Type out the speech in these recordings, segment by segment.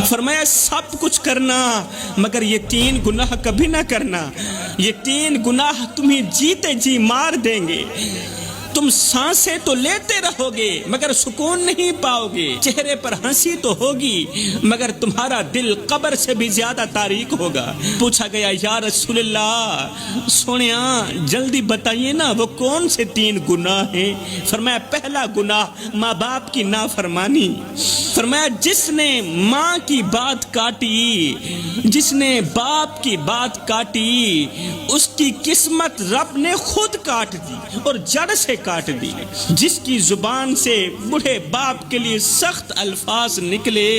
فرمایا سب کچھ کرنا مگر یہ 3 گناہ کبھی نہ کرنا، یہ 3 گناہ تمہیں جیتے جی مار دیں گے۔ تم سانسیں تو لیتے رہو گے مگر سکون نہیں پاؤ گے، چہرے پر ہنسی تو ہوگی مگر تمہارا دل قبر سے بھی زیادہ تاریک ہوگا۔ پوچھا گیا یا رسول اللہ سونیا جلدی بتائیے نا وہ کون سے 3 گناہ ہیں؟ فرمایا پہلا گناہ ماں باپ کی نافرمانی۔ فرمایا جس نے ماں کی بات کاٹی، جس نے باپ کی بات کاٹی، اس کی قسمت رب نے خود کاٹ دی اور جڑ سے کاٹ دی۔ جس کی زبان سے بوڑھے باپ کے لیے سخت الفاظ نکلے،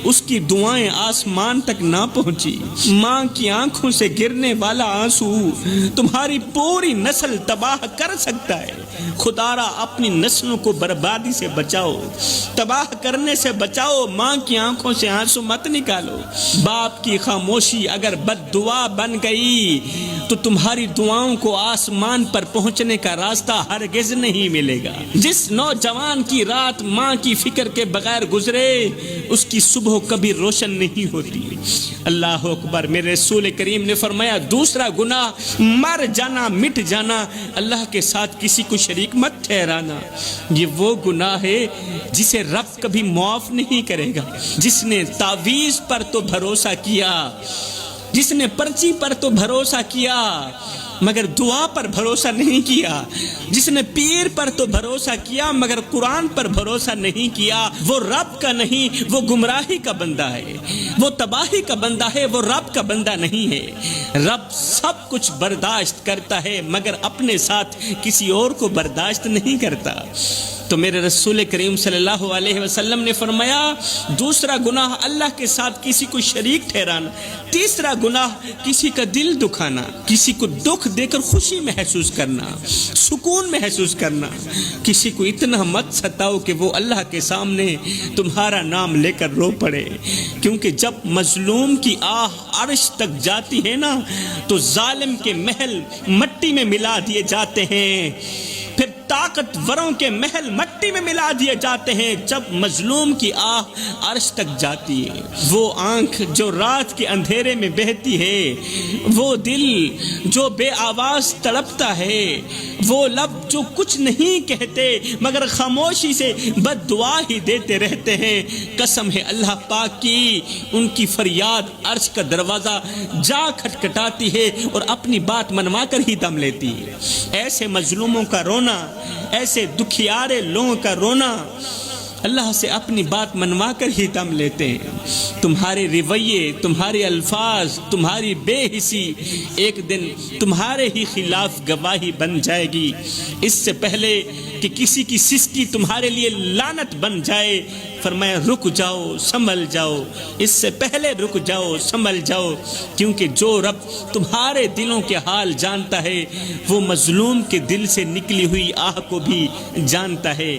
اس کی دعائیں آسمان تک نہ پہنچی۔ ماں کی آنکھوں سے گرنے والا آنسو تمہاری پوری نسل تباہ کر سکتا ہے۔ خدا را اپنی نسلوں کو بربادی سے بچاؤ، تباہ کرنے سے بچاؤ، ماں کی آنکھوں سے آنسو مت نکالو۔ باپ کی خاموشی اگر بد دعا بن گئی تو تمہاری دعاؤں کو آسمان پر پہنچنے کا راستہ ہرگز نہیں ملے گا۔ جس نوجوان کی رات ماں کی فکر کے بغیر گزرے اس کی صبح کبھی روشن نہیں ہوتی۔ اللہ اکبر۔ میرے رسول کریم نے فرمایا دوسرا گناہ مر جانا، مٹ جانا، اللہ کے ساتھ کسی کو شریک مت ٹھہرانا۔ یہ وہ گناہ ہے جسے رب کبھی معاف نہیں کرے گا۔ جس نے تعویذ پر تو بھروسہ کیا، جس نے پرچی پر تو بھروسہ کیا مگر دعا پر بھروسہ نہیں کیا، جس نے پیر پر تو بھروسہ کیا مگر قرآن پر بھروسہ نہیں کیا، وہ رب کا نہیں، وہ گمراہی کا بندہ ہے، وہ تباہی کا بندہ ہے، وہ رب کا بندہ نہیں ہے۔ رب سب کچھ برداشت کرتا ہے مگر اپنے ساتھ کسی اور کو برداشت نہیں کرتا۔ تو میرے رسول کریم صلی اللہ علیہ وسلم نے فرمایا دوسرا گناہ اللہ کے ساتھ کسی کو شریک ٹھہرانا۔ تیسرا گناہ کسی کا دل دکھانا، کسی کو دکھ دے کر خوشی محسوس کرنا، سکون محسوس کرنا۔ کسی کو اتنا مت ستاؤ کہ وہ اللہ کے سامنے تمہارا نام لے کر رو پڑے، کیونکہ جب مظلوم کی آہ عرش تک جاتی ہے نا تو ظالم کے محل مٹی میں ملا دیے جاتے ہیں، پھر طاقتوروں کے محل مٹی میں ملا دیے جاتے ہیں جب مظلوم کی آہ عرش تک جاتی ہے۔ وہ آنکھ جو رات کے اندھیرے میں بہتی ہے، وہ دل جو بے آواز تڑپتا ہے، وہ لب جو کچھ نہیں کہتے مگر خاموشی سے بد دعا ہی دیتے رہتے ہیں، قسم ہے اللہ پاک کی ان کی فریاد عرش کا دروازہ جا کھٹکھٹاتی ہے اور اپنی بات منوا کر ہی دم لیتی ہے۔ ایسے مظلوموں کا رونا، ایسے دکھیارے لوگوں کا رونا اللہ سے اپنی بات منوا کر ہی دم لیتے ہیں۔ تمہارے رویے، تمہارے الفاظ، تمہاری بے حسی ایک دن تمہارے ہی خلاف گواہی بن جائے گی۔ اس سے پہلے کہ کسی کی سسکی تمہارے لیے لعنت بن جائے فرمایا رک جاؤ، سنبھل جاؤ، اس سے پہلے رک جاؤ، سنبھل جاؤ، کیونکہ جو رب تمہارے دلوں کے حال جانتا ہے وہ مظلوم کے دل سے نکلی ہوئی آہ کو بھی جانتا ہے۔